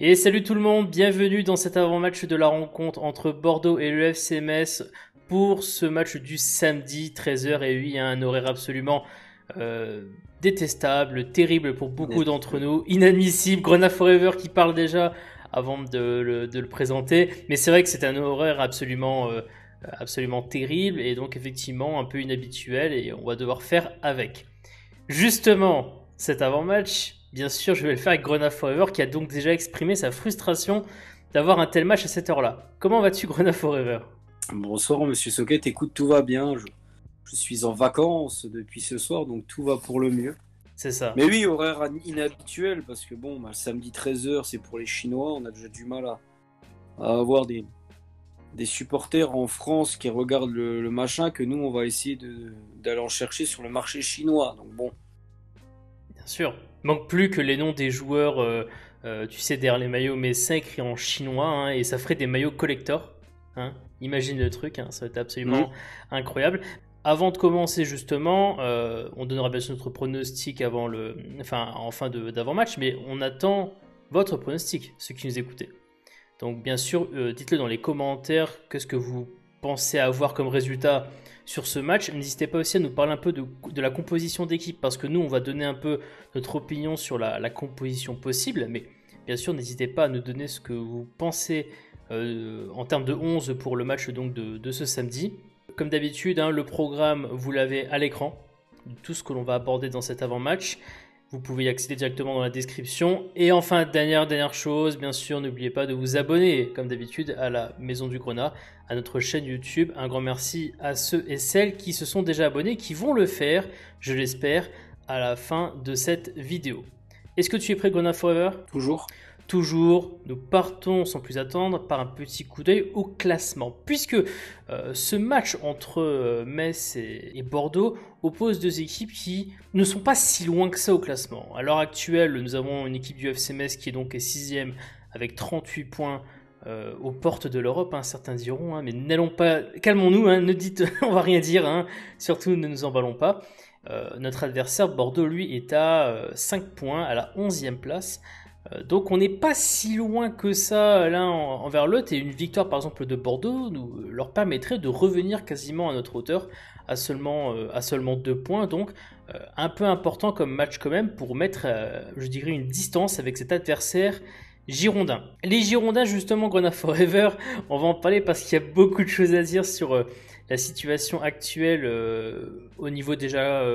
Et salut tout le monde, bienvenue dans cet avant-match de la rencontre entre Bordeaux et le FC Metz pour ce match du samedi 13h. Et oui, un horaire absolument détestable, terrible pour beaucoup d'entre nous, inadmissible. Grenat Forever qui parle déjà avant de le présenter, mais c'est vrai que c'est un horaire absolument terrible et donc effectivement un peu inhabituel et on va devoir faire avec. Justement, cet avant-match, bien sûr, je vais le faire avec Grenat Forever qui a donc déjà exprimé sa frustration d'avoir un tel match à cette heure-là. Comment vas-tu, Grenat Forever? Bonsoir, monsieur Socket. Écoute, tout va bien. Je suis en vacances depuis ce soir, donc tout va pour le mieux. C'est ça. Mais oui, horaire inhabituel, parce que bon, samedi 13h, c'est pour les Chinois. On a déjà du mal à avoir des supporters en France qui regardent le machin que nous, on va essayer d'aller en chercher sur le marché chinois. Donc bon. Bien sûr. Il manque plus que les noms des joueurs, tu sais, derrière les maillots, mais ça écrit en chinois, hein, et ça ferait des maillots collector. Hein. Imagine le truc, hein, ça va être absolument incroyable. Avant de commencer justement, on donnera bien sûr notre pronostic en fin d'avant-match, mais on attend votre pronostic, ceux qui nous écoutez. Donc bien sûr, dites-le dans les commentaires, qu'est-ce que vous pensez avoir comme résultat sur ce match. N'hésitez pas aussi à nous parler un peu de la composition d'équipe, parce que nous, on va donner un peu notre opinion sur la composition possible, mais bien sûr, n'hésitez pas à nous donner ce que vous pensez en termes de 11 pour le match donc de ce samedi. Comme d'habitude, hein, le programme, vous l'avez à l'écran, tout ce que l'on va aborder dans cet avant-match. Vous pouvez y accéder directement dans la description. Et enfin, dernière chose, bien sûr, n'oubliez pas de vous abonner, comme d'habitude, à la Maison du Grenat, à notre chaîne YouTube. Un grand merci à ceux et celles qui se sont déjà abonnés, qui vont le faire, je l'espère, à la fin de cette vidéo. Est-ce que tu es prêt, Grenat Forever? Toujours, nous partons sans plus attendre par un petit coup d'œil au classement, puisque ce match entre Metz et Bordeaux oppose deux équipes qui ne sont pas si loin que ça au classement. À l'heure actuelle, nous avons une équipe du FC Metz qui est donc 6e avec 38 points aux portes de l'Europe, hein, certains diront, hein, mais n'allons pas, calmons-nous, hein, ne dites, on va rien dire, hein, surtout ne nous emballons pas. Notre adversaire Bordeaux, lui, est à 5 points, à la 11e place. Donc on n'est pas si loin que ça l'un envers l'autre, et une victoire par exemple de Bordeaux leur permettrait de revenir quasiment à notre hauteur à seulement 2 points, donc un peu important comme match quand même pour mettre je dirais une distance avec cet adversaire girondin. Les Girondins justement, Grenat Forever, on va en parler parce qu'il y a beaucoup de choses à dire sur la situation actuelle au niveau déjà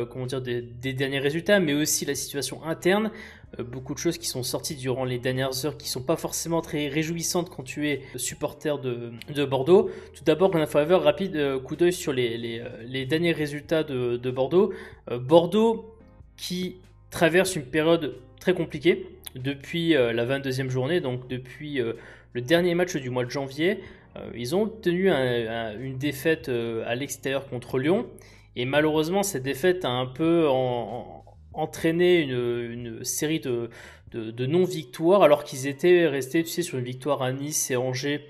des derniers résultats, mais aussi la situation interne. Beaucoup de choses qui sont sorties durant les dernières heures qui sont pas forcément très réjouissantes quand tu es supporter de Bordeaux. Tout d'abord, Grenat Forever, rapide coup d'œil sur les derniers résultats de Bordeaux. Bordeaux qui traverse une période très compliquée depuis la 22e journée, donc depuis le dernier match du mois de janvier. Ils ont obtenu une défaite à l'extérieur contre Lyon, et malheureusement cette défaite a un peu entraîné une série de non-victoires, alors qu'ils étaient restés, tu sais, sur une victoire à Nice et Angers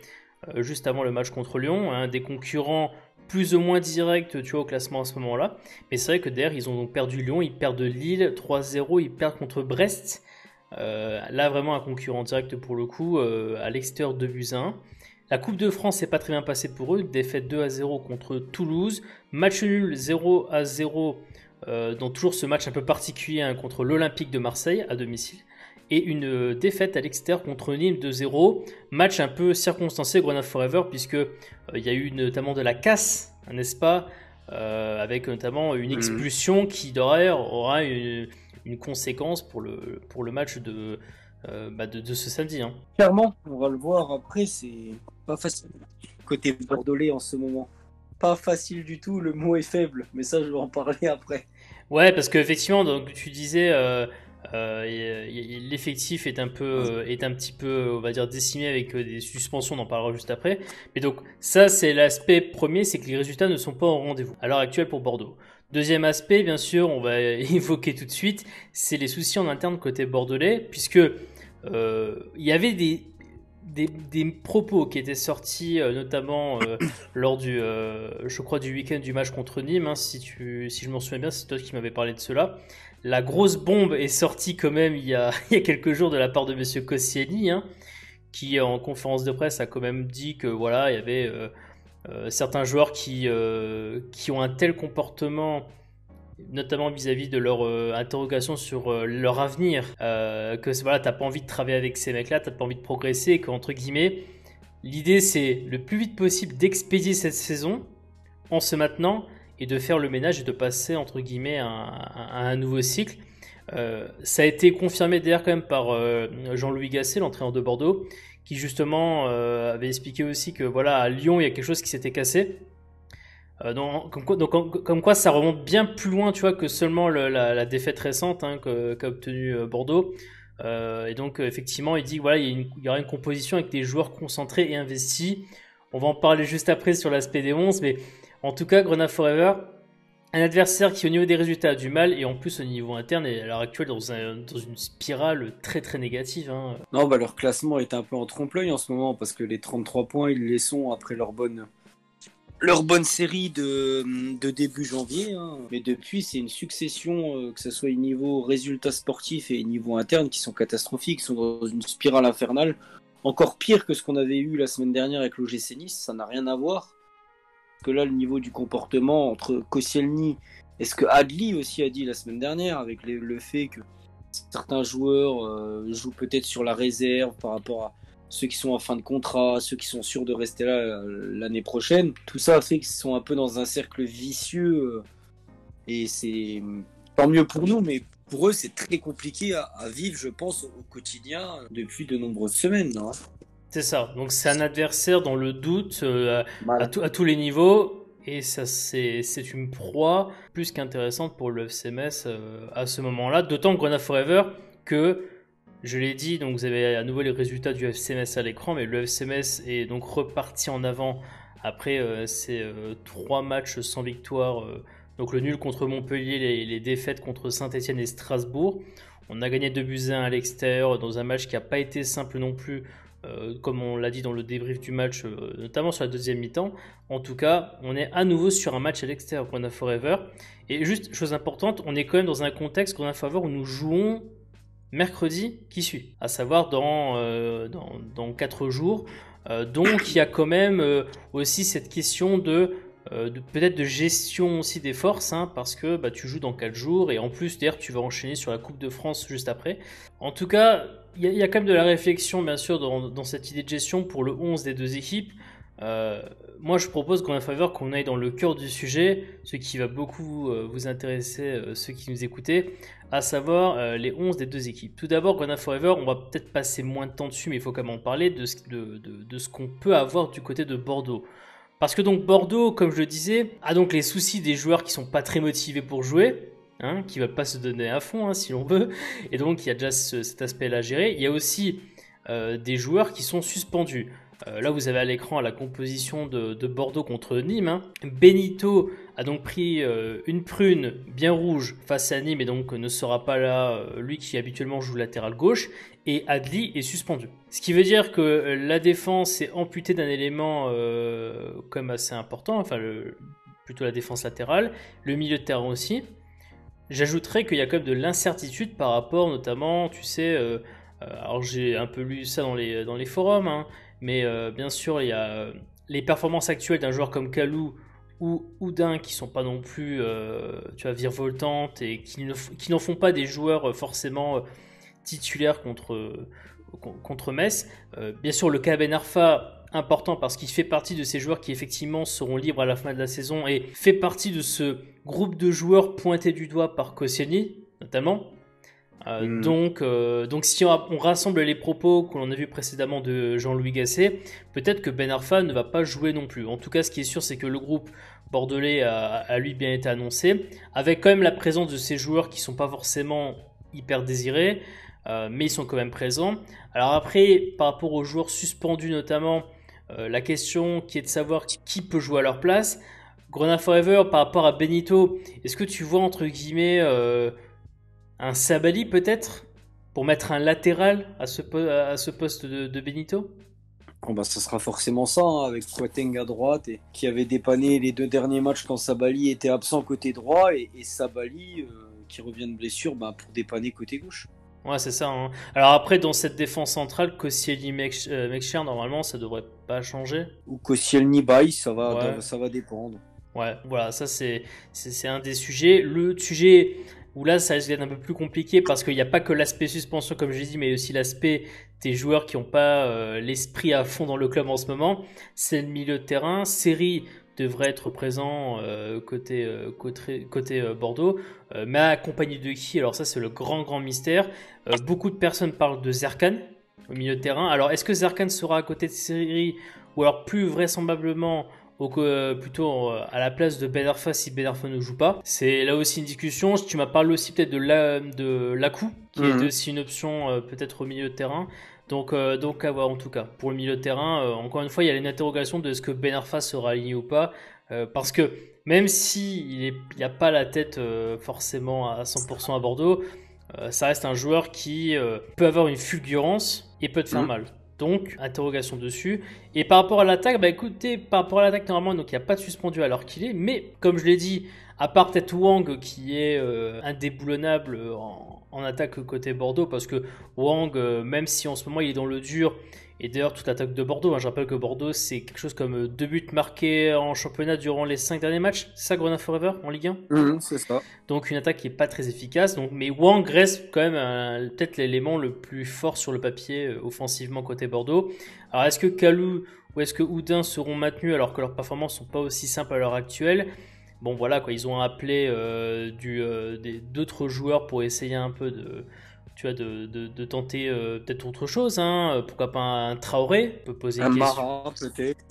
juste avant le match contre Lyon, hein, des concurrents plus ou moins directs, tu vois, au classement à ce moment-là. Mais c'est vrai que derrière, ils ont donc perdu Lyon, ils perdent Lille 3-0, ils perdent contre Brest. Là, vraiment un concurrent direct pour le coup, à l'extérieur 2-1. La Coupe de France s'est pas très bien passée pour eux, défaite 2-0 contre Toulouse, match nul 0-0 dans toujours ce match un peu particulier, hein, contre l'Olympique de Marseille à domicile, et une défaite à l'extérieur contre Nîmes 2-0, match un peu circonstancié, Grenat Forever, puisque il y a eu notamment de la casse, n'est-ce pas, avec notamment une expulsion qui derrière aura une conséquence pour le match de ce samedi. Hein. Clairement, on va le voir après, c'est pas facile. Côté bordelais en ce moment. Pas facile du tout, le mot est faible, mais ça je vais en parler après. Ouais, parce qu'effectivement, donc tu disais, l'effectif est un petit peu, on va dire, décimé avec des suspensions, on en parlera juste après. Mais donc ça, c'est l'aspect premier, c'est que les résultats ne sont pas au rendez-vous à l'heure actuelle pour Bordeaux. Deuxième aspect, bien sûr, on va évoquer tout de suite, c'est les soucis en interne côté bordelais, puisque il y avait des propos qui étaient sortis notamment lors je crois, du week-end du match contre Nîmes, hein, si je m'en souviens bien, c'est toi qui m'avais parlé de cela. La grosse bombe est sortie quand même il y a quelques jours de la part de Monsieur Koscielny, hein, qui en conférence de presse a quand même dit que voilà, il y avait certains joueurs qui ont un tel comportement, notamment vis-à-vis de leur interrogation sur leur avenir, que voilà, t'as pas envie de travailler avec ces mecs-là, t'as pas envie de progresser, et qu'entre guillemets, l'idée c'est le plus vite possible d'expédier cette saison en se maintenant et de faire le ménage et de passer entre guillemets à un nouveau cycle. Ça a été confirmé d'ailleurs quand même par Jean-Louis Gasset, l'entraîneur de Bordeaux, qui justement avait expliqué aussi que voilà, à Lyon il y a quelque chose qui s'était cassé. Comme quoi ça remonte bien plus loin, tu vois, que seulement la défaite récente qu'a obtenue Bordeaux. Et donc effectivement il dit que, voilà, il y aura une composition avec des joueurs concentrés et investis. On va en parler juste après sur l'aspect des 11, mais en tout cas Grenade Forever, un adversaire qui au niveau des résultats a du mal, et en plus au niveau interne est à l'heure actuelle dans une spirale très très négative. Non, bah leur classement est un peu en trompe-l'œil en ce moment, parce que les 33 points, ils les sont après leur bonne série de début janvier. Mais depuis, c'est une succession, que ce soit au niveau résultats sportifs et niveau interne, qui sont catastrophiques, qui sont dans une spirale infernale. Encore pire que ce qu'on avait eu la semaine dernière avec l'OGC Nice, ça n'a rien à voir. Parce que là, le niveau du comportement entre Koscielny et ce que Adli aussi a dit la semaine dernière, avec le fait que certains joueurs jouent peut-être sur la réserve par rapport à ceux qui sont en fin de contrat, ceux qui sont sûrs de rester là l'année prochaine. Tout ça fait qu'ils sont un peu dans un cercle vicieux, et c'est tant mieux pour nous, mais pour eux, c'est très compliqué à vivre, je pense, au quotidien depuis de nombreuses semaines. Non, C'est ça, donc c'est un adversaire dans le doute voilà. à tous les niveaux, et ça c'est une proie plus qu'intéressante pour le FC Metz à ce moment-là, d'autant que Grenade Forever que, je l'ai dit, donc vous avez à nouveau les résultats du FC Metz à l'écran, mais le FC Metz est donc reparti en avant après ces 3 matchs sans victoire, donc le nul contre Montpellier, les défaites contre Saint-Etienne et Strasbourg. On a gagné 2-1 à l'extérieur dans un match qui n'a pas été simple non plus, comme on l'a dit dans le débrief du match, notamment sur la deuxième mi-temps. En tout cas, on est à nouveau sur un match à l'extérieur Grenade Forever. Et juste, chose importante, on est quand même dans un contexte Grenade Forever où nous jouons mercredi qui suit, à savoir dans 4 jours. Donc il y a quand même aussi cette question peut-être de gestion aussi des forces, parce que bah, tu joues dans 4 jours, et en plus d'ailleurs tu vas enchaîner sur la Coupe de France juste après. En tout cas, il y a quand même de la réflexion bien sûr dans cette idée de gestion pour le 11 des deux équipes. Moi je propose qu'on faveur qu'on aille dans le cœur du sujet, ce qui va beaucoup vous intéresser, ceux qui nous écoutez, à savoir les 11 des deux équipes. Tout d'abord, Grenade Forever, on va peut-être passer moins de temps dessus, mais il faut quand même en parler de ce qu'on peut avoir du côté de Bordeaux. Parce que donc Bordeaux, comme je le disais, a donc les soucis des joueurs qui sont pas très motivés pour jouer, qui ne veulent pas se donner à fond si l'on veut, et donc il y a déjà cet aspect-là à gérer. Il y a aussi des joueurs qui sont suspendus. Là, vous avez à l'écran la composition de Bordeaux contre Nîmes. Benito a donc pris une prune bien rouge face à Nîmes, et donc ne sera pas là, lui qui habituellement joue latéral gauche, et Adli est suspendu. Ce qui veut dire que la défense est amputée d'un élément quand même assez important, plutôt la défense latérale, le milieu de terrain aussi. J'ajouterais qu'il y a quand même de l'incertitude par rapport notamment, tu sais, alors j'ai un peu lu ça dans les forums, mais bien sûr, il y a les performances actuelles d'un joueur comme Kalou ou Oudin qui sont pas non plus virevoltantes, et qui n'en font pas des joueurs forcément titulaires contre Metz. Bien sûr, le cas Ben Arfa, important parce qu'il fait partie de ces joueurs qui effectivement seront libres à la fin de la saison, et fait partie de ce groupe de joueurs pointés du doigt par Koscielny notamment. Donc si on rassemble les propos que l'on a vus précédemment de Jean-Louis Gasset, peut-être que Ben Arfa ne va pas jouer non plus. En tout cas, ce qui est sûr, c'est que le groupe bordelais a lui bien été annoncé, avec quand même la présence de ces joueurs qui sont pas forcément hyper désirés, mais ils sont quand même présents. Alors après, par rapport aux joueurs suspendus notamment, la question qui est de savoir qui peut jouer à leur place. Grenade Forever, par rapport à Benito, est-ce que tu vois entre guillemets un Sabali peut-être, pour mettre un latéral à ce poste de Benito? Oh bah, ça sera forcément ça, avec Quateng à droite, et qui avait dépanné les 2 derniers matchs quand Sabali était absent côté droit, et Sabali qui revient de blessure pour dépanner côté gauche. Ouais, c'est ça, hein. Alors après, dans cette défense centrale, Koscielny, Mekshcher, normalement, ça devrait pas changer. Ou Koscielny Baye, Ouais. ça va dépendre. Ouais, voilà, ça c'est un des sujets. Le sujet où là ça risque d'être un peu plus compliqué parce qu'il n'y a pas que l'aspect suspension comme j'ai dit, mais aussi l'aspect des joueurs qui n'ont pas l'esprit à fond dans le club en ce moment. C'est le milieu de terrain. Seri devrait être présent côté Bordeaux, mais accompagné de qui? Alors ça c'est le grand mystère. Beaucoup de personnes parlent de Zerkan au milieu de terrain. Alors est-ce que Zerkan sera à côté de Seri ou alors plus vraisemblablement plutôt à la place de Ben Arfa si Ben Arfa ne joue pas. C'est là aussi une discussion. Tu m'as parlé aussi peut-être de Lakou, qui est aussi une option peut-être au milieu de terrain. Donc à voir en tout cas. Pour le milieu de terrain, encore une fois, il y a une interrogation de est-ce que Ben Arfa sera aligné ou pas. Parce que même si il n'a pas la tête forcément à 100% à Bordeaux, ça reste un joueur qui peut avoir une fulgurance et peut te faire mal. Donc, interrogation dessus. Et par rapport à l'attaque, bah écoutez, par rapport à l'attaque, normalement, donc il n'y a pas de suspendu alors qu'il est. Mais, comme je l'ai dit, à part peut-être Wang qui est indéboulonnable en attaque côté Bordeaux, parce que Wang, même si en ce moment il est dans le dur, et d'ailleurs toute l'attaque de Bordeaux, hein, je rappelle que Bordeaux c'est quelque chose comme 2 buts marqués en championnat durant les 5 derniers matchs, c'est ça Grenade Forever en Ligue 1 C'est ça. donc une attaque qui n'est pas très efficace. Donc, mais Wang reste quand même peut-être l'élément le plus fort sur le papier offensivement côté Bordeaux. Alors est-ce que Kalou ou est-ce que Houdin seront maintenus alors que leurs performances sont pas aussi simples à l'heure actuelle? Bon voilà quoi, ils ont appelé d'autres joueurs pour essayer un peu de tenter peut-être autre chose, hein. Pourquoi pas un Traoré, on peut poser une question. Mara, peut-être.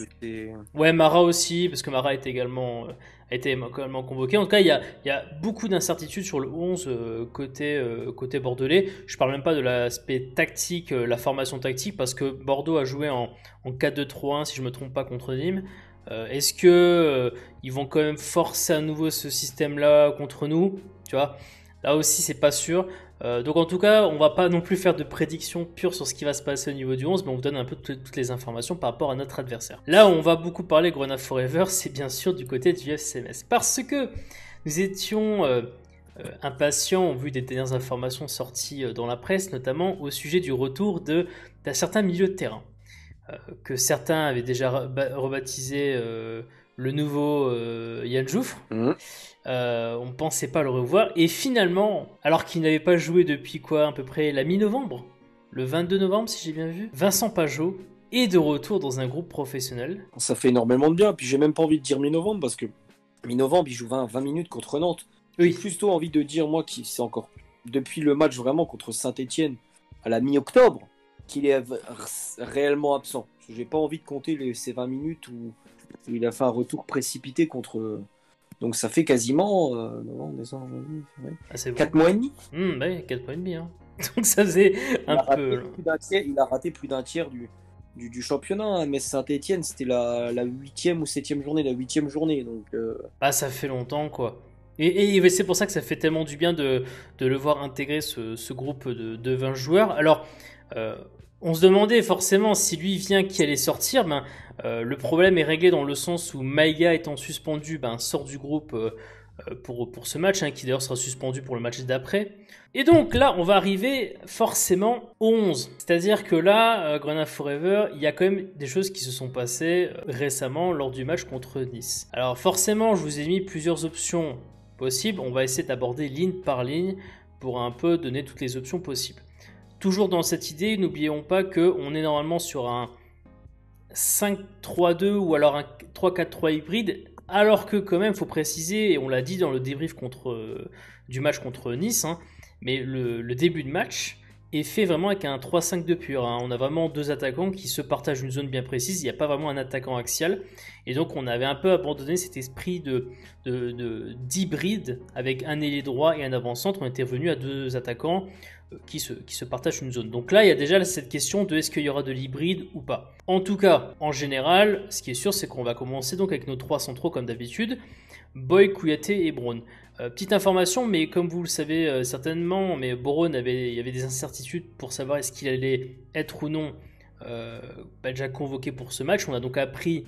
Ouais, Mara aussi, parce que Mara a été également convoqué. En tout cas, il y a beaucoup d'incertitudes sur le 11 côté bordelais. Je parle même pas de l'aspect tactique, la formation tactique, parce que Bordeaux a joué en 4-2-3-1, si je me trompe pas, contre Nîmes. Est-ce que ils vont quand même forcer à nouveau ce système-là contre nous? Tu vois, là aussi, c'est pas sûr. Donc en tout cas, on va pas non plus faire de prédictions pures sur ce qui va se passer au niveau du 11, mais on vous donne un peu toutes les informations par rapport à notre adversaire. Là où on va beaucoup parler Grenade Forever, c'est bien sûr du côté du FCMS. Parce que nous étions impatients, vu des dernières informations sorties dans la presse, notamment au sujet du retour d'un certain milieu de terrain. Que certains avaient déjà rebaptisé le nouveau Yann Jouffre. On ne pensait pas le revoir. Et finalement, alors qu'il n'avait pas joué depuis quoi, à peu près la mi-novembre, le 22 novembre si j'ai bien vu, Vincent Pajot est de retour dans un groupe professionnel. Ça fait énormément de bien. Puis j'ai même pas envie de dire mi-novembre parce que mi-novembre, il joue 20 minutes contre Nantes. Oui. J'ai plutôt envie de dire, moi, qui c'est encore depuis le match vraiment contre Saint-Etienne à la mi-octobre, qu'il est réellement absent. J'ai pas envie de compter ces 20 minutes où il a fait un retour précipité contre. Donc ça fait quasiment 4 mois et demi. Ouais, 4 mois et demi. Hein. Donc ça faisait un peu. Il a raté plus d'un tiers du championnat. Hein. Mais Saint-Etienne, c'était la 8e ou 7e journée. La 8e journée. Donc, bah, ça fait longtemps, quoi. Et c'est pour ça que ça fait tellement du bien de le voir intégrer ce groupe de 20 joueurs. Alors, on se demandait forcément si lui vient qui allait sortir. Ben, le problème est réglé dans le sens où Maïga étant suspendu, ben, sort du groupe pour ce match, hein, qui d'ailleurs sera suspendu pour le match d'après. Et donc là, on va arriver forcément au 11. C'est-à-dire que là, Grenade Forever, il y a quand même des choses qui se sont passées récemment lors du match contre Nice. Alors forcément, je vous ai mis plusieurs options possibles. On va essayer d'aborder ligne par ligne pour un peu donner toutes les options possibles. Toujours dans cette idée, n'oublions pas qu'on est normalement sur un 5-3-2 ou alors un 3-4-3 hybride, alors que quand même, il faut préciser, et on l'a dit dans le débrief du match contre Nice, hein, mais le début de match est fait vraiment avec un 3-5-2 pur. Hein. On a vraiment deux attaquants qui se partagent une zone bien précise, il n'y a pas vraiment un attaquant axial, et donc on avait un peu abandonné cet esprit d'hybride avec un ailier droit et un avant-centre. On était revenu à deux attaquants qui se partagent une zone. Donc là, il y a déjà cette question de est-ce qu'il y aura de l'hybride ou pas. En tout cas, en général, ce qui est sûr, c'est qu'on va commencer donc avec nos trois centraux comme d'habitude, Boy, Kouyaté et Braun. Petite information, mais comme vous le savez certainement, mais Braun il y avait des incertitudes pour savoir est-ce qu'il allait être ou non déjà convoqué pour ce match. On a donc appris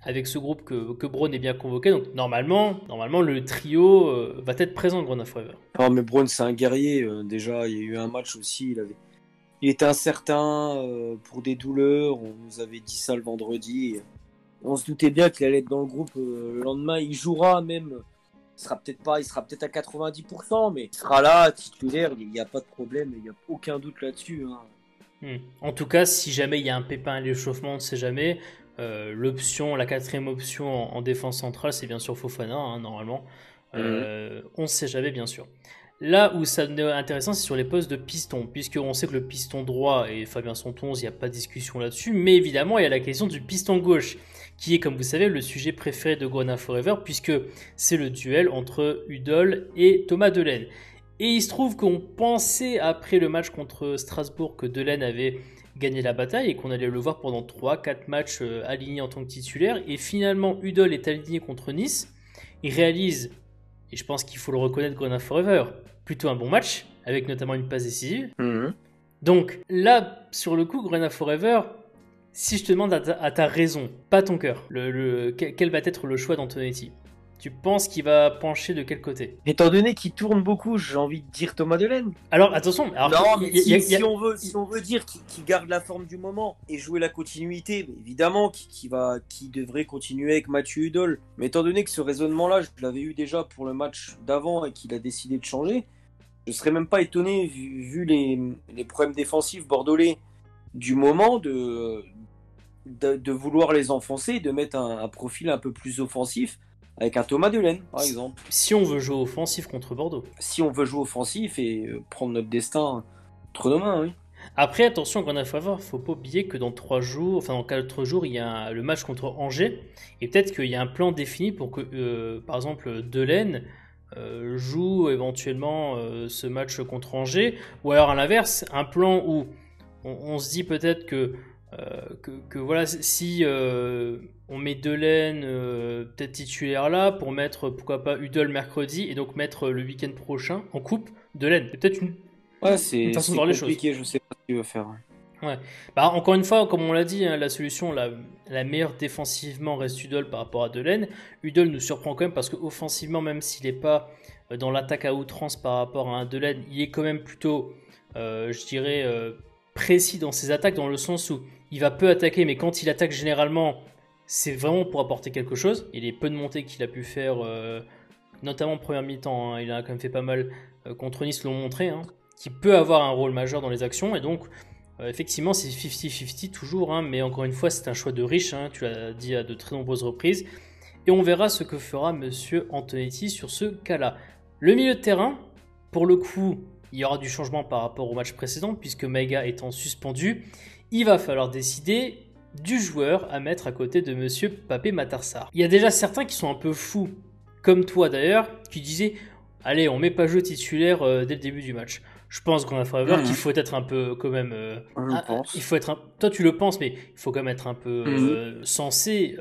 avec ce groupe que Braun est bien convoqué. Donc normalement le trio va être présent, Grenat Forever. Non, mais Braun, c'est un guerrier. Déjà, il y a eu un match aussi. Il était incertain pour des douleurs. On nous avait dit ça le vendredi. On se doutait bien qu'il allait être dans le groupe le lendemain. Il jouera même. Il sera peut-être à 90%, mais il sera là, titulaire. Il n'y a pas de problème. Il n'y a aucun doute là-dessus. Hein. En tout cas, si jamais il y a un pépin à l'échauffement, on ne sait jamais. La quatrième option en défense centrale, c'est bien sûr Fofana, hein, normalement. On ne sait jamais, bien sûr. Là où ça devient intéressant, c'est sur les postes de piston, puisqu'on sait que le piston droit est Fabien Santonze, il n'y a pas de discussion là-dessus, mais évidemment, il y a la question du piston gauche, qui est, comme vous savez, le sujet préféré de Grenat Forever, puisque c'est le duel entre Hudol et Thomas Delaine. Et il se trouve qu'on pensait, après le match contre Strasbourg, que Delaine avait gagné la bataille et qu'on allait le voir pendant 3-4 matchs aligné en tant que titulaire, et finalement, Hudol est aligné contre Nice, il réalise, et je pense qu'il faut le reconnaître, Grenat Forever, plutôt un bon match, avec notamment une passe décisive. Donc là, sur le coup, Grenat Forever, si je te demande à ta raison, pas ton cœur, quel va être le choix d'Antonetti? Tu penses qu'il va pencher de quel côté? Étant donné qu'il tourne beaucoup, j'ai envie de dire Thomas Delaine. Alors attention, non, mais si on veut dire qu'il garde la forme du moment et jouer la continuité, évidemment qu'il devrait continuer avec Mathieu Hudol. Mais étant donné que ce raisonnement-là, je l'avais eu déjà pour le match d'avant et qu'il a décidé de changer, je serais même pas étonné vu les problèmes défensifs bordelais du moment de vouloir les enfoncer, de mettre un profil un peu plus offensif. Avec un Thomas Delaine, par exemple. Si on veut jouer offensif contre Bordeaux. Si on veut jouer offensif et prendre notre destin entre nos mains, oui. Après, attention, Grenat Forever, faut pas oublier que dans 4 jours, il y a le match contre Angers. Et peut-être qu'il y a un plan défini pour que, par exemple, Delaine joue éventuellement ce match contre Angers. Ou alors, à l'inverse, un plan où on se dit peut-être que voilà, si on met Delaine peut-être titulaire là pour mettre pourquoi pas Hudol mercredi et donc mettre le week-end prochain en coupe Delaine, c'est peut-être une façon de voir les choses. Je sais pas ce qu'il veut faire. Ouais. Bah, encore une fois, comme on l'a dit, hein, la solution la meilleure défensivement reste Hudol par rapport à Delaine. Hudol nous surprend quand même parce qu'offensivement, même s'il n'est pas dans l'attaque à outrance par rapport à un Delaine, il est quand même plutôt, je dirais, précis dans ses attaques, dans le sens où il va peu attaquer, mais quand il attaque généralement, c'est vraiment pour apporter quelque chose. Et les peu de montées qu'il a pu faire, notamment en première mi-temps, hein, il a quand même fait pas mal contre Nice, l'ont montré, hein, qui peut avoir un rôle majeur dans les actions. Et donc, effectivement, c'est 50-50 toujours, hein, mais encore une fois, c'est un choix de riche, hein, tu l'as dit à de très nombreuses reprises. Et on verra ce que fera Monsieur Antonetti sur ce cas-là. Le milieu de terrain, pour le coup, il y aura du changement par rapport au match précédent, puisque Maïga étant suspendu, il va falloir décider du joueur à mettre à côté de Monsieur Papé Matarsar. Il y a déjà certains qui sont un peu fous, comme toi d'ailleurs, qui disaient « Allez, on met Pajot titulaire dès le début du match ». Je pense qu'on a Forever qu'il faut être un peu quand même. Il faut être toi tu le penses, mais il faut quand même être un peu sensé.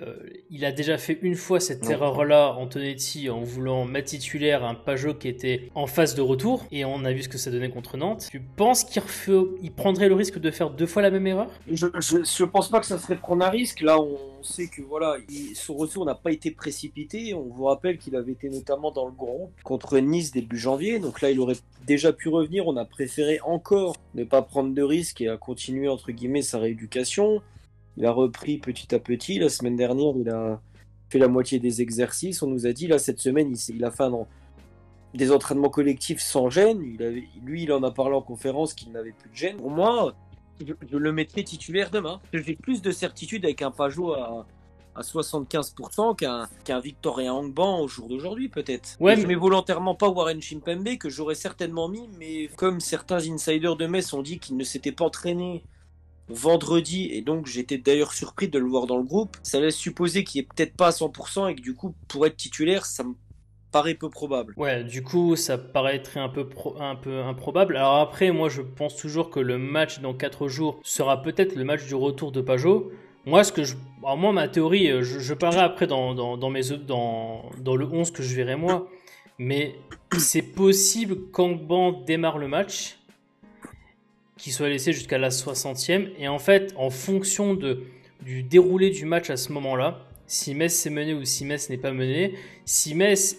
Il a déjà fait une fois cette erreur-là, Antonetti, en voulant mettre titulaire un Pajot qui était en phase de retour, et on a vu ce que ça donnait contre Nantes. Tu penses qu'il prendrait le risque de faire 2 fois la même erreur? Je pense pas que ça serait prendre un risque. Là, on sait que voilà, son retour n'a pas été précipité. On vous rappelle qu'il avait été notamment dans le groupe contre Nice début janvier, donc là il aurait déjà pu revenir. On a préféré encore ne pas prendre de risques et à continuer entre guillemets sa rééducation. Il a repris petit à petit. La semaine dernière, il a fait la moitié des exercices. On nous a dit là cette semaine, il a fait des entraînements collectifs sans gêne. Il en a parlé en conférence qu'il n'avait plus de gêne. Pour moi, je le mettrai titulaire demain. J'ai plus de certitude avec un Pajot à 75% qu'un Victorien Angban au jour d'aujourd'hui peut-être. Ouais, je mets volontairement pas Warren Chimpembe que j'aurais certainement mis, mais comme certains insiders de Metz ont dit qu'il ne s'était pas entraîné vendredi, et donc j'étais d'ailleurs surpris de le voir dans le groupe, ça laisse supposer qu'il est peut-être pas à 100% et que du coup pour être titulaire ça me paraît peu probable. Ouais, du coup ça paraîtrait un peu improbable. Alors après, moi je pense toujours que le match dans 4 jours sera peut-être le match du retour de Pajot. Moi, ma théorie, je parlerai après dans le 11 que je verrai moi, mais c'est possible qu'Angban démarre le match, qu'il soit laissé jusqu'à la 60e, et en fait, en fonction du déroulé du match à ce moment-là, si Metz est mené ou si Metz n'est pas mené. Si Metz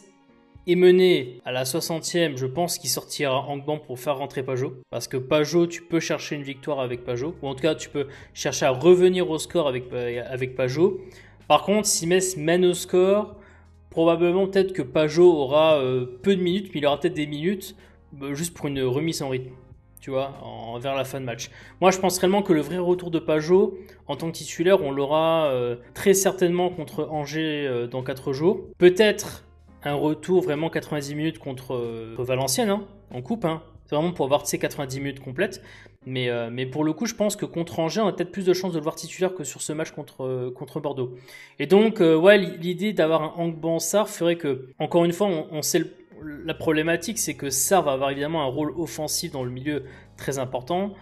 est mené à la 60e, je pense qu'il sortira Angban pour faire rentrer Pajot. Parce que Pajot, tu peux chercher une victoire avec Pajot. Ou en tout cas, tu peux chercher à revenir au score avec Pajot. Par contre, si Metz mène au score, probablement peut-être que Pajot aura peu de minutes, mais il aura peut-être des minutes juste pour une remise en rythme. Tu vois, vers la fin de match. Moi, je pense réellement que le vrai retour de Pajot, en tant que titulaire, on l'aura très certainement contre Angers dans 4 jours. Peut-être un retour vraiment 90 minutes contre Valenciennes, hein, en coupe. Hein. C'est vraiment pour avoir ces 90 minutes complètes. Mais pour le coup, je pense que contre Angers, on a peut-être plus de chances de le voir titulaire que sur ce match contre Bordeaux. Et donc, ouais, l'idée d'avoir un Angban-Sarr ferait que, encore une fois, on sait la problématique, c'est que Sarr va avoir évidemment un rôle offensif dans le milieu très important,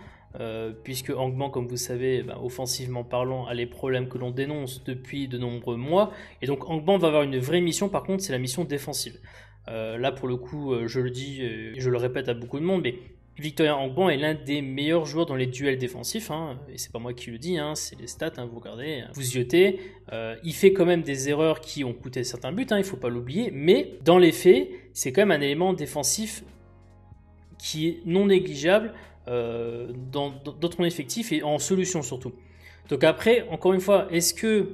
puisque Angban, comme vous savez, offensivement parlant, a les problèmes que l'on dénonce depuis de nombreux mois. Et donc Angban va avoir une vraie mission, par contre, c'est la mission défensive. Là, pour le coup, je le dis et je le répète à beaucoup de monde, mais Victorien Angban est l'un des meilleurs joueurs dans les duels défensifs, hein, et c'est pas moi qui le dis, hein, c'est les stats, hein, vous regardez, vous yotez. Il fait quand même des erreurs qui ont coûté certains buts, hein, il faut pas l'oublier, mais dans les faits, c'est quand même un élément défensif qui est non négligeable dans ton effectif et en solution surtout. Donc après, encore une fois, est-ce que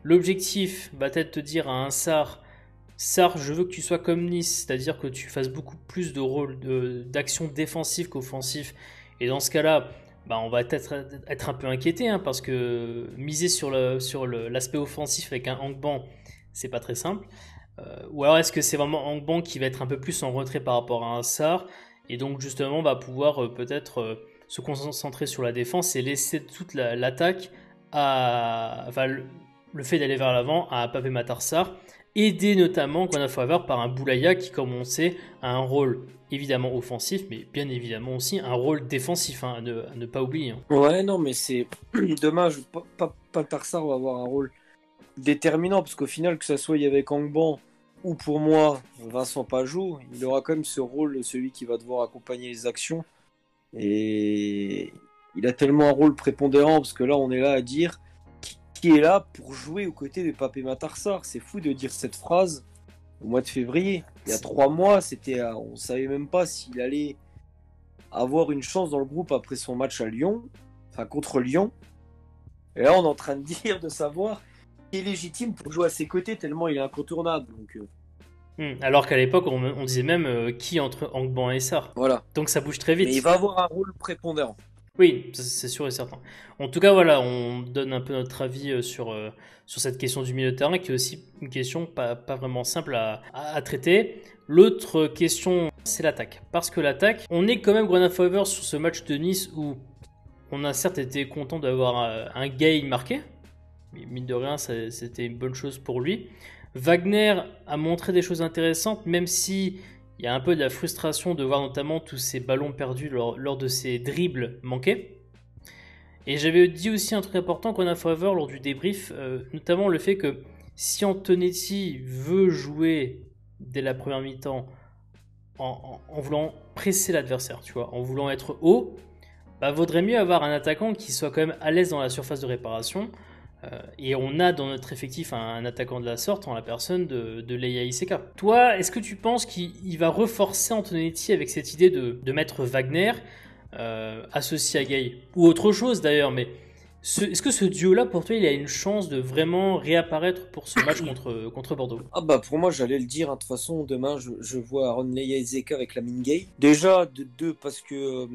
l'objectif va être de te dire à un Sarr, je veux que tu sois comme Nice, c'est-à-dire que tu fasses beaucoup plus de rôle d'action défensive qu'offensif. Et dans ce cas-là, on va peut-être être un peu inquiété, hein, parce que miser sur l'aspect offensif avec un Angban, c'est pas très simple. Ou alors est-ce que c'est vraiment Angban qui va être un peu plus en retrait par rapport à un Sarr, et donc justement va pouvoir peut-être se concentrer sur la défense et laisser toute l'attaque le fait d'aller vers l'avant à Pape Matar Sarr, aidé notamment Gwana Forever par un Boulaya qui, comme on sait, a un rôle évidemment offensif, mais bien évidemment aussi un rôle défensif, hein, à ne pas oublier. Hein. Ouais, non, mais c'est dommage. Matar Sarr va avoir un rôle déterminant, parce qu'au final, que ça soit avec Angban ou pour moi Vincent Pajot, il aura quand même ce rôle, celui qui va devoir accompagner les actions. Et il a tellement un rôle prépondérant, parce que là, on est là à dire qui est là pour jouer aux côtés de Pape Matar Sarr. C'est fou de dire cette phrase au mois de février. Il y a 3 mois, on savait même pas s'il allait avoir une chance dans le groupe après son match à Lyon, enfin contre Lyon. Et là, on est en train de dire, de savoir qui est légitime pour jouer à ses côtés, tellement il est incontournable. Donc, alors qu'à l'époque, on disait même qui entre Angban et Sarr. Voilà. Donc ça bouge très vite. Mais il va avoir un rôle prépondérant. Oui, c'est sûr et certain. En tout cas, voilà, on donne un peu notre avis sur cette question du milieu de terrain, qui est aussi une question pas vraiment simple à traiter. L'autre question, c'est l'attaque. Parce que l'attaque, on est quand même Gwana Forever sur ce match de Nice où on a certes été content d'avoir un Gay marqué, mais mine de rien, c'était une bonne chose pour lui. Wagner a montré des choses intéressantes, même si il y a un peu de la frustration de voir notamment tous ces ballons perdus lors de ces dribbles manqués. Et j'avais dit aussi un truc important qu'on a forever lors du débrief, notamment le fait que si Antonetti veut jouer dès la première mi-temps en voulant presser l'adversaire, tu vois, en voulant être haut, vaudrait mieux avoir un attaquant qui soit quand même à l'aise dans la surface de réparation. Et on a dans notre effectif un attaquant de la sorte en la personne de Leia Iseka. Toi, est-ce que tu penses qu'il va renforcer Antonetti avec cette idée de mettre Wagner associé à Gay ou autre chose d'ailleurs, mais est-ce que ce duo-là, pour toi, il a une chance de vraiment réapparaître pour ce match contre Bordeaux? Pour moi, j'allais le dire, hein, de toute façon, demain, je vois Aaron Leia Iseka avec Lamine Gay. Déjà, de deux, parce que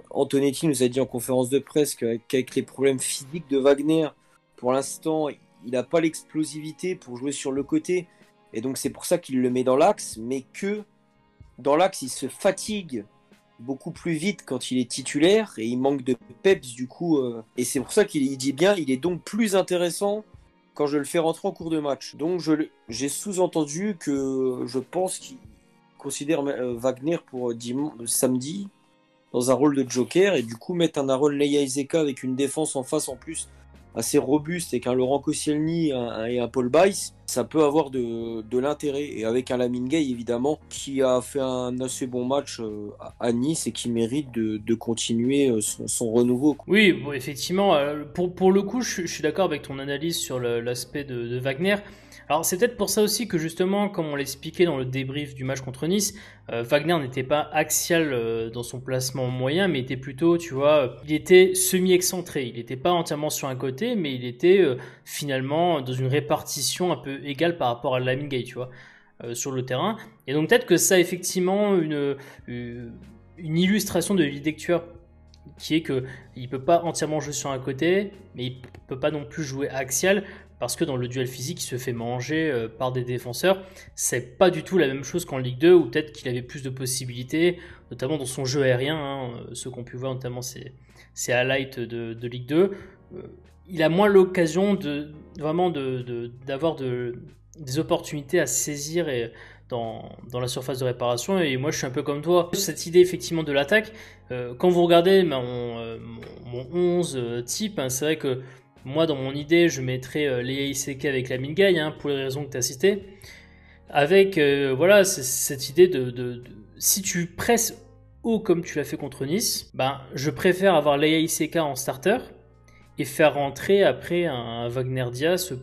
Antonetti nous a dit en conférence de presse qu'avec les problèmes physiques de Wagner, pour l'instant, il n'a pas l'explosivité pour jouer sur le côté. Et donc, c'est pour ça qu'il le met dans l'axe. Mais que dans l'axe, il se fatigue beaucoup plus vite quand il est titulaire. Et il manque de peps, du coup. Et c'est pour ça qu'il dit bien, il est donc plus intéressant quand je le fais rentrer en cours de match. Donc, j'ai sous-entendu que je pense qu'il considère Wagner pour samedi dans un rôle de joker. Et du coup, mettre un Aaron Leia Iseka avec une défense en face en plus, assez robuste et qu'un Laurent Koscielny et un Paul Bice, ça peut avoir de l'intérêt. Et avec un Lamine Gueye, évidemment, qui a fait un assez bon match à Nice et qui mérite de continuer son renouveau. Oui, bon, effectivement, pour le coup, je suis d'accord avec ton analyse sur l'aspect de Wagner. Alors, c'est peut-être pour ça aussi que justement, comme on l'expliquait dans le débrief du match contre Nice, Wagner n'était pas axial dans son placement moyen, mais était plutôt, tu vois, il était semi-excentré. Il n'était pas entièrement sur un côté, mais il était finalement dans une répartition un peu égale par rapport à Lamine Gueye, tu vois, sur le terrain. Et donc, peut-être que ça a effectivement une illustration de l'architecture qui est que il peut pas entièrement jouer sur un côté, mais il peut pas non plus jouer axial parce que dans le duel physique, il se fait manger par des défenseurs. C'est pas du tout la même chose qu'en Ligue 2 où peut-être qu'il avait plus de possibilités, notamment dans son jeu aérien. Ceux qu'on pu voir notamment ces highlights de Ligue 2. Il a moins l'occasion vraiment d'avoir des opportunités à saisir dans la surface de réparation. Et moi, je suis un peu comme toi. Cette idée effectivement de l'attaque, quand vous regardez mon 11 type, c'est vrai que moi, dans mon idée, je mettrais Léa Iseka avec Lamine Gueye, pour les raisons que tu as citées. Avec voilà, cette idée si tu presses haut comme tu l'as fait contre Nice, je préfère avoir Léa Iseka en starter et faire rentrer après un Wagner Diaz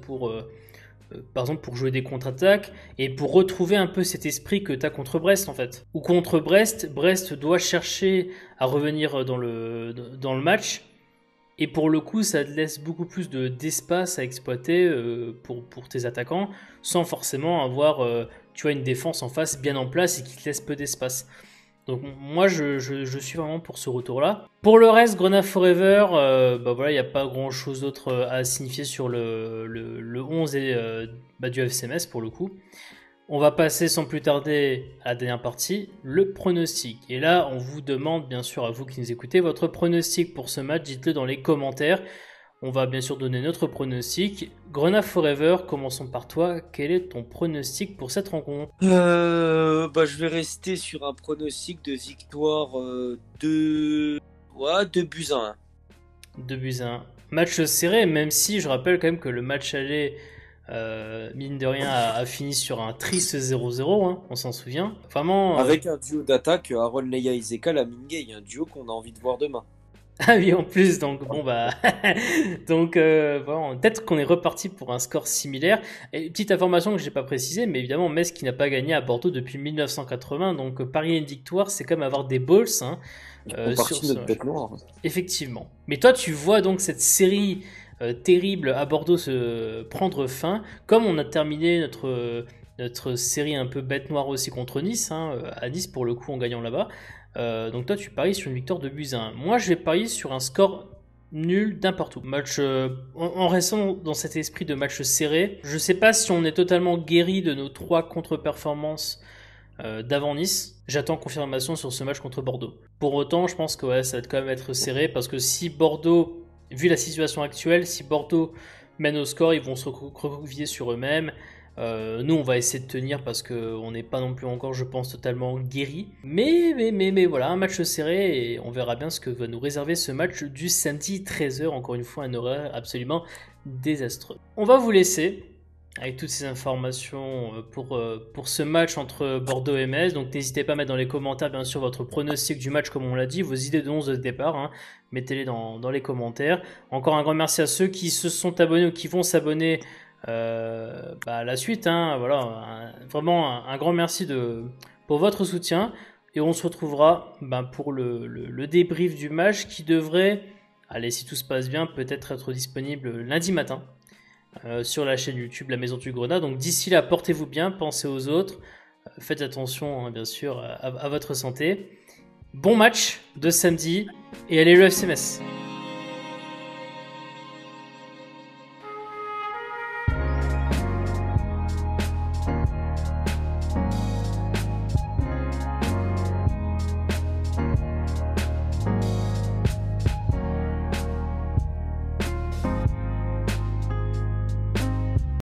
par exemple pour jouer des contre-attaques et pour retrouver un peu cet esprit que tu as contre Brest en fait. Ou contre Brest doit chercher à revenir dans le match et pour le coup ça te laisse beaucoup plus d'espace à exploiter pour tes attaquants sans forcément avoir tu vois, une défense en face bien en place et qui te laisse peu d'espace. Donc moi je suis vraiment pour ce retour là. Pour le reste, Grenat Forever, voilà, il n'y a pas grand chose d'autre à signifier sur le 11 du FCMS pour le coup. On va passer sans plus tarder à la dernière partie, le pronostic. Et là on vous demande bien sûr à vous qui nous écoutez votre pronostic pour ce match, dites-le dans les commentaires. On va bien sûr donner notre pronostic. Grenat Forever, commençons par toi. Quel est ton pronostic pour cette rencontre ? Je vais rester sur un pronostic de victoire 2 buts à 1. 2 buts à 1. Match serré, même si je rappelle quand même que le match aller, mine de rien, a fini sur un triste 0-0, on s'en souvient. Vraiment, avec un duo d'attaque, Aaron Leia Iseka, Lamine Gueye, un duo qu'on a envie de voir demain. Ah oui, en plus, donc bon donc peut-être qu'on est reparti pour un score similaire. Et petite information que j'ai pas précisée, mais évidemment Metz qui n'a pas gagné à Bordeaux depuis 1980, donc parier une victoire, c'est comme avoir des balls. Sur notre bête noire. Effectivement. Mais toi, tu vois donc cette série terrible à Bordeaux se prendre fin, comme on a terminé notre série un peu bête noire aussi contre Nice, à Nice pour le coup en gagnant là-bas. Donc toi tu paries sur une victoire de buts à 1. Moi je vais parier sur un score nul d'un partout. Match en restant dans cet esprit de match serré. Je sais pas si on est totalement guéri de nos 3 contre-performances d'avant Nice. J'attends confirmation sur ce match contre Bordeaux. Pour autant je pense que ça va quand même être serré parce que si Bordeaux, vu la situation actuelle, si Bordeaux mène au score, ils vont se recroqueviller sur eux-mêmes. Nous on va essayer de tenir parce qu'on n'est pas non plus encore, je pense, totalement guéri, mais voilà, un match serré et on verra bien ce que va nous réserver ce match du samedi 13h, encore une fois un horaire absolument désastreux. On va vous laisser avec toutes ces informations pour ce match entre Bordeaux et Metz, donc n'hésitez pas à mettre dans les commentaires bien sûr votre pronostic du match comme on l'a dit, vos idées de 11 de départ, mettez-les dans les commentaires. Encore un grand merci à ceux qui se sont abonnés ou qui vont s'abonner à la suite, voilà, vraiment un grand merci pour votre soutien et on se retrouvera pour le débrief du match qui devrait, allez si tout se passe bien, peut-être être disponible lundi matin sur la chaîne YouTube La Maison du Grenat. Donc d'ici là, portez-vous bien, pensez aux autres, faites attention bien sûr à votre santé. Bon match de samedi et allez le FCMS.